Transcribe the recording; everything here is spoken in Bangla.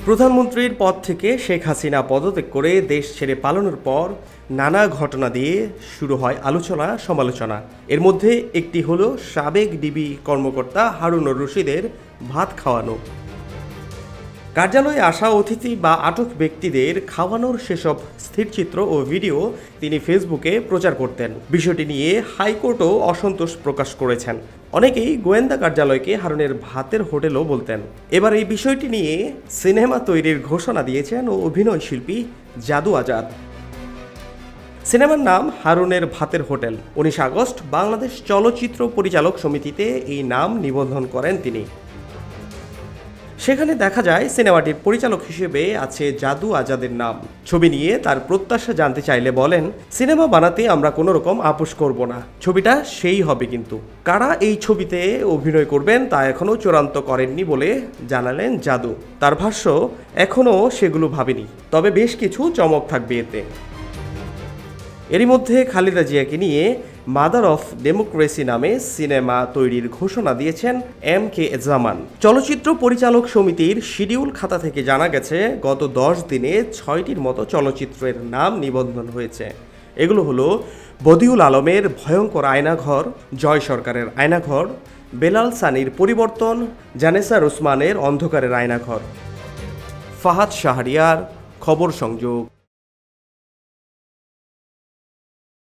প্রধানমন্ত্রীর পদ থেকে শেখ হাসিনা পদত্যাগ করে দেশ ছেড়ে পালানোর পর নানা ঘটনা দিয়ে শুরু হয় আলোচনা সমালোচনা। এর মধ্যে একটি হলো সাবেক ডিবি কর্মকর্তা হারুনুর রশিদের ভাত খাওয়ানো। কার্যালয়ে আসা অতিথি বা আটক ব্যক্তিদের খাওয়ানোর সেসব স্থিরচিত্র ও ভিডিও তিনি ফেসবুকে প্রচার করতেন। বিষয়টি নিয়ে হাইকোর্টও অসন্তোষ প্রকাশ করেছেন। অনেকেই গোয়েন্দা কার্যালয়কে হারুনের ভাতের হোটেলও বলতেন। এবার এই বিষয়টি নিয়ে সিনেমা তৈরির ঘোষণা দিয়েছেন ও অভিনয় শিল্পী জাদু আজাদ। সিনেমার নাম হারুনের ভাতের হোটেল। 19 আগস্ট বাংলাদেশ চলচ্চিত্র পরিচালক সমিতিতে এই নাম নিবন্ধন করেন তিনি। সেখানে দেখা যায় সিনেমাটির পরিচালক হিসেবে আছে জাদু আজাদের নাম। ছবি নিয়ে তার প্রত্যাশা জানতে চাইলে বলেন, সিনেমা বানাতে আমরা কোনো রকম আপোষ করব না, ছবিটা সেই হবে। কিন্তু কারা এই ছবিতে অভিনয় করবেন তা এখনও চূড়ান্ত করেননি বলে জানালেন জাদু। তার ভাষ্য, এখনও সেগুলো ভাবিনি, তবে বেশ কিছু চমক থাকবে এতে। এরই মধ্যে খালেদা জিয়াকে নিয়ে মাদার অফ ডেমোক্রেসি নামে সিনেমা তৈরির ঘোষণা দিয়েছেন MK জামান। চলচ্চিত্র পরিচালক সমিতির শিডিউল খাতা থেকে জানা গেছে, গত 10 দিনে 6টির মতো চলচ্চিত্রের নাম নিবন্ধন হয়েছে। এগুলো হলো বদিউল আলমের ভয়ঙ্কর আয়নাঘর, জয় সরকারের আয়নাঘর, বেলাল সানির পরিবর্তন, জানেসার ওসমানের অন্ধকারের আয়নাঘর, ফাহাদ শাহরিয়ার খবর সংযোগ।